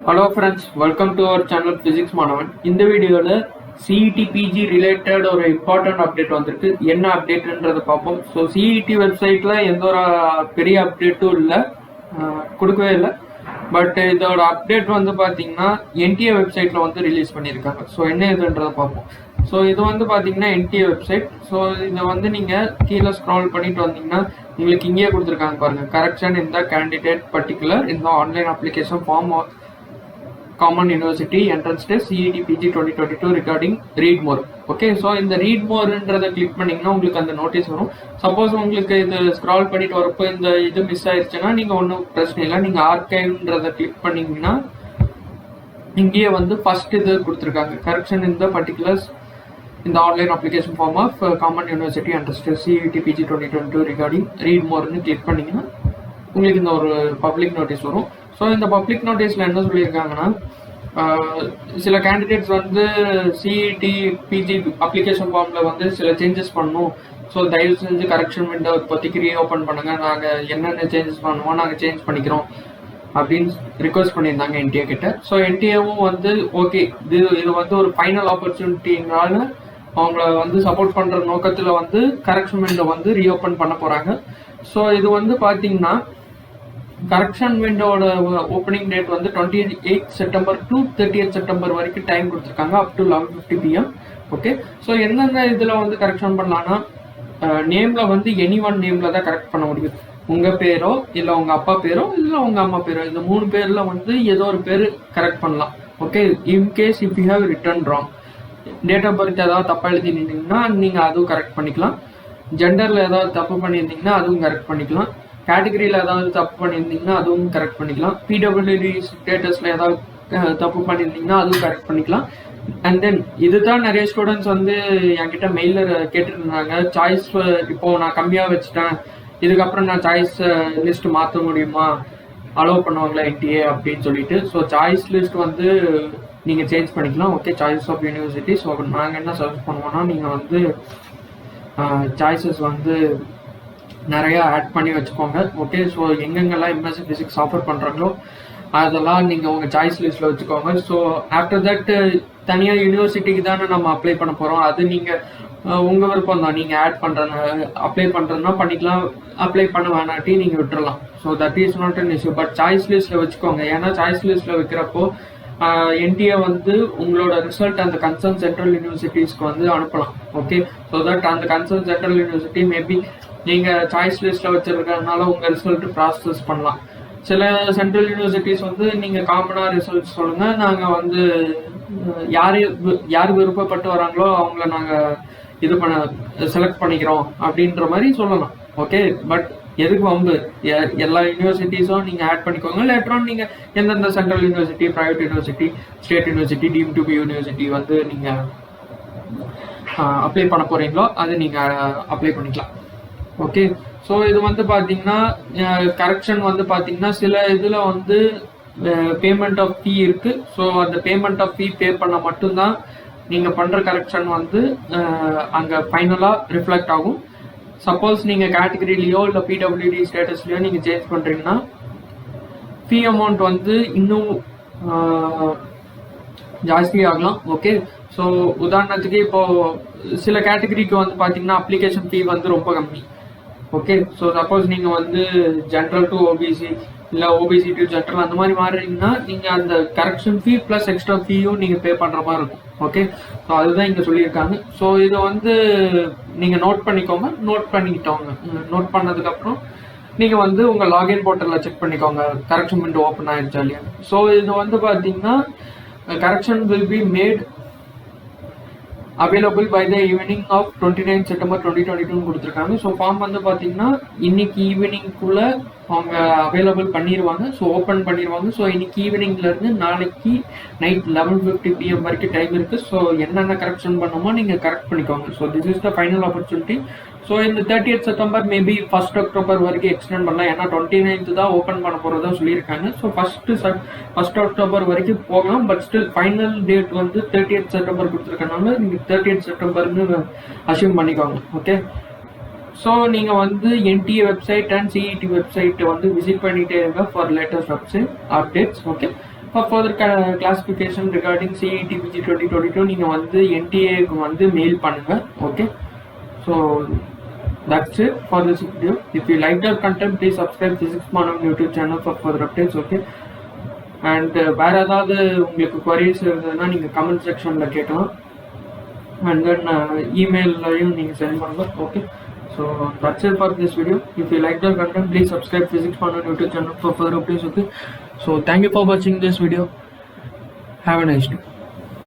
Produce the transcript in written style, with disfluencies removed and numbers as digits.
Hello friends, welcome to our channel Physics Maanavan. In the video CET PG related ஒரு important update வந்திருக்கு. என்ன அப்டேட்ன்றத பார்ப்போம். So CET வெப்சைட்ல எந்த ஒரு பெரிய அப்டேட்டும் இல்லை, கொடுக்கவே இல்லை. பட் இதோட அப்டேட் வந்து பார்த்தீங்கன்னா NTA வெப்சைட்ல வந்து ரிலீஸ் பண்ணியிருக்காங்க. ஸோ என்ன இதுன்றதை பார்ப்போம். ஸோ இது வந்து பார்த்தீங்கன்னா NTA வெப்சைட். ஸோ இதை வந்து நீங்கள் கீழே ஸ்க்ரால் பண்ணிட்டு வந்தீங்கன்னா உங்களுக்கு இங்கேயே கொடுத்துருக்காங்க பாருங்கள். கரெக்ஷன் இந்த கேண்டிடேட் பர்டிகுலர் இந்த online application form Common University Entrance Test CET PG 2022 regarding read more. Okay, so இந்த ரீட் மோர்ன்றதை கிளிக் பண்ணிங்கன்னா உங்களுக்கு அந்த நோட்டீஸ் வரும். சப்போஸ் உங்களுக்கு இது ஸ்க்ரால் பண்ணிட்டு வரப்போ இந்த இது மிஸ் ஆயிடுச்சுன்னா நீங்கள் ஒன்றும் பிரச்சனை இல்லை. நீங்கள் ஆர்கைவ்ன்றதை கிளிக் பண்ணிங்கன்னா இங்கேயே வந்து ஃபர்ஸ்ட் இது கொடுத்துருக்காங்க. கரெக்ஷன் இந்த பர்டிகுலர்ஸ் இந்த online application form of common university entrance test CET PG 2022 regarding read மோர்னு கிளிக் பண்ணிங்கன்னா உங்களுக்கு இந்த ஒரு பப்ளிக் நோட்டீஸ் வரும். ஸோ இந்த பப்ளிக் நோட்டீஸில் என்ன சொல்லியிருக்காங்கன்னா, சில கேண்டிடேட்ஸ் வந்து CET PG அப்ளிகேஷன் ஃபார்மில் வந்து சில சேஞ்சஸ் பண்ணணும். ஸோ தயவு செஞ்சு கரெக்ஷன் விண்டோ இப்போதைக்கு ரீஓப்பன் பண்ணுங்கள், நாங்கள் என்னென்ன சேஞ்சஸ் பண்ணுவோம் நாங்கள் சேஞ்ச் பண்ணிக்கிறோம் அப்படின்னு ரிக்வெஸ்ட் பண்ணியிருந்தாங்க NTA கிட்ட. ஸோ NTAவும் வந்து ஓகே, இது வந்து ஒரு ஃபைனல் ஆப்பர்ச்சுனிட்டினால அவங்கள வந்து சப்போர்ட் பண்ணுற நோக்கத்தில் வந்து கரெக்ஷன் விண்டோ வந்து ரீஓப்பன் பண்ண போகிறாங்க. ஸோ இது வந்து பார்த்தீங்கன்னா கரெக்ஷன் விண்டோட ஓப்பனிங் டேட் வந்து 28 செப்டம்பர் டு 30 செப்டம்பர் வரைக்கும் டைம் கொடுத்துருக்காங்க, up to 11:50 PM. Okay, so என்னென்ன இதில் வந்து கரெக்ஷன் பண்ணலான்னா, நேமில் வந்து எனி ஒன் நேமில் தான் கரெக்ட் பண்ண முடியும். உங்கள் பேரோ இல்லை உங்கள் அப்பா பேரோ இல்லை உங்கள் அம்மா பேரோ, இந்த 3 பேரில் வந்து ஏதோ ஒரு பேர் கரெக்ட் பண்ணலாம். Okay, in case if you have written wrong, date of birth ஏதாவது தப்பாக எழுதிருந்தீங்கன்னா நீங்கள் அதுவும் கரெக்ட் பண்ணிக்கலாம். ஜெண்டரில் ஏதாவது தப்பு பண்ணியிருந்தீங்கன்னா அதுவும் கரெக்ட் பண்ணிக்கலாம். கேட்டகரியில் ஏதாவது தப்பு பண்ணியிருந்தீங்கன்னா அதுவும் கரெக்ட் பண்ணிக்கலாம். PWD ஸ்டேட்டஸில் ஏதாவது தப்பு பண்ணியிருந்தீங்கன்னா அதுவும் கரெக்ட் பண்ணிக்கலாம். அண்ட் தென் இதுதான் நிறைய ஸ்டூடெண்ட்ஸ் வந்து என்கிட்ட மெயிலில் கேட்டுருந்தாங்க, சாய்ஸ் இப்போது நான் கம்மியாக வச்சுட்டேன், இதுக்கப்புறம் நான் சாய்ஸ் லிஸ்ட் மாற்ற முடியுமா, அலோவ் பண்ணுவாங்களா NTA அப்படின்னு சொல்லிட்டு. ஸோ சாய்ஸ் லிஸ்ட் வந்து நீங்கள் சேஞ்ச் பண்ணிக்கலாம். Okay, choice of university. So நாங்கள் என்ன சஜஸ்ட் பண்ணுவோம்னா, நீங்கள் வந்து சாய்ஸஸ் வந்து நிறையா ஆட் பண்ணி வச்சுக்கோங்க. ஓகே, ஸோ எங்கெங்கெல்லாம் எம்எஸ்சி ஃபிசிக்ஸ் ஆஃபர் பண்ணுறாங்களோ அதெல்லாம் நீங்கள் உங்கள் சாய்ஸ் லிஸ்ட்டில் வச்சுக்கோங்க. ஸோ ஆஃப்டர் தட் தனியாக யூனிவர்சிட்டிக்கு தானே நம்ம அப்ளை பண்ண போகிறோம், அது நீங்கள் உங்கள் விருப்பம் தான். நீங்கள் ஆட் பண்ணுறேன்னு அப்ளை பண்ணுறதுனா பண்ணிக்கலாம், அப்ளை பண்ண வேணாட்டி நீங்கள் விட்டுறலாம். So that is not an issue. But choice லிஸ்ட்டில் வச்சுக்கோங்க. ஏன்னா சாய்ஸ் லிஸ்ட்டில் வைக்கிறப்போ NTA வந்து உங்களோட ரிசல்ட் அந்த கன்சர்ன் சென்ட்ரல் யூனிவர்சிட்டிஸ்க்கு வந்து அனுப்பலாம். ஓகே, ஸோ தட் அந்த கன்சர்ன் சென்ட்ரல் யூனிவர்சிட்டி மேபி நீங்கள் சாய்ஸ் லிஸ்ட்டில் வச்சுருக்கிறதுனால உங்கள் ரிசல்ட் ப்ராசஸ் பண்ணலாம். சில சென்ட்ரல் யூனிவர்சிட்டிஸ் வந்து நீங்கள் காமனாக ரிசல்ட் சொல்லுங்கள், நாங்கள் வந்து யார் விருப்பப்பட்டு வராங்களோ அவங்கள நாங்கள் இது செலக்ட் பண்ணிக்கிறோம் அப்படின்ற மாதிரி சொல்லலாம். ஓகே, பட் எதுக்கு வம்பு, எல்லா யூனிவர்சிட்டிஸும் நீங்கள் ஆட் பண்ணிக்கோங்க. லேட்டரான் நீங்கள் எந்தெந்த central university, private university, state university, deemed to be university வந்து நீங்கள் அப்ளை பண்ண போகிறீங்களோ அது நீங்கள் அப்ளை பண்ணிக்கலாம். ஓகே, ஸோ இது வந்து பார்த்தீங்கன்னா கரெக்ஷன் வந்து பார்த்தீங்கன்னா சில இதில் வந்து பேமெண்ட் ஆஃப் ஃபீ இருக்குது. ஸோ அந்த பேமெண்ட் ஆஃப் ஃபீ பே பண்ண மட்டும்தான் நீங்கள் பண்ணுற கரெக்ஷன் வந்து அங்கே ஃபைனலாக ரிஃப்ளெக்ட் ஆகும். சப்போஸ் நீங்கள் கேட்டகரிலையோ இல்லை PWD ஸ்டேட்டஸ்லையோ நீங்கள் சேஞ்ச் பண்ணுறீங்கன்னா ஃபீ அமௌண்ட் வந்து இன்னும் ஜாஸ்தி ஆகலாம். ஓகே, ஸோ உதாரணத்துக்கு இப்போது சில கேட்டகரிக்கு வந்து பார்த்தீங்கன்னா அப்ளிகேஷன் ஃபீ வந்து ரொம்ப கம்மி. ஓகே, ஸோ சப்போஸ் நீங்கள் வந்து ஜென்ரல் டு OBC இல்லை OBC டு ஜென்ரல் அந்த மாதிரி மாறுறீங்கன்னா நீங்கள் அந்த கரெக்ஷன் ஃபீ ப்ளஸ் எக்ஸ்ட்ரா ஃபீயும் நீங்கள் பே பண்ணுற மாதிரி இருக்கும். ஓகே, ஸோ அதுதான் இங்கே சொல்லியிருக்காங்க. ஸோ இதை வந்து நீங்கள் நோட் பண்ணிக்கோங்க. நோட் பண்ணதுக்கப்புறம் நீங்கள் வந்து உங்கள் லாகின் போர்ட்டலில் செக் பண்ணிக்கோங்க கரெக்ஷன் விண்டோ ஓப்பன் ஆகிடுச்சா இல்லையா. ஸோ இது வந்து பார்த்தீங்கன்னா correction will be made available by the evening of 29 September 2022 கொடுத்துருக்காங்க. ஸோ ஃபார்ம் வந்து பார்த்தீங்கன்னா இன்னைக்கு ஈவினிங்குள்ளே அவங்க அவைலபிள் பண்ணிடுவாங்க. ஸோ ஓப்பன் பண்ணிடுவாங்க. ஸோ இன்னைக்கு ஈவினிங்லேருந்து நாளைக்கு நைட் 11:50 PM வரைக்கும் டைம் இருக்குது. ஸோ என்னென்ன கரெக்ஷன் பண்ணுமோ நீங்கள் கரெக்ட் பண்ணிக்கோங்க. So this is the final opportunity. So இந்த 30 செப்டம்பர் மேபி 1 அக்டோபர் வரைக்கும் எக்ஸ்டெண்ட் பண்ணலாம். ஏன்னா 29 தான் ஓப்பன் பண்ண போகிறதா சொல்லியிருக்காங்க. ஸோ 1 அக்டோபர் வரைக்கும் போகலாம். பட் ஸ்டில் ஃபைனல் டேட் வந்து 30 செப்டம்பர் கொடுத்துருக்கனால நீங்கள் 30 செப்டம்பர்னு அசியூம் பண்ணிக்கோங்க. ஓகே, ஸோ நீங்கள் வந்து NTA website and CET website வந்து விசிட் பண்ணிகிட்டே இருங்க for latest updates. Okay, For further classification regarding CET PG 2022 நீங்கள் வந்து NTA-க்கு வந்து மெயில் பண்ணுங்க. Okay, so that's it for this video. If you liked our content, please subscribe Physics Maanavan YouTube channel for further updates. Okay, and வேற ஏதாவது உங்களுக்கு queries இருந்ததுன்னா நீங்கள் comment sectionல கேட்கலாம், and then email-லையும் நீங்கள் send பண்ணுங்க. Okay, so that's it for this video. If you liked our content, please subscribe Physics Maanavan YouTube channel for further updates. Okay, so thank you for watching this video. Have a nice day.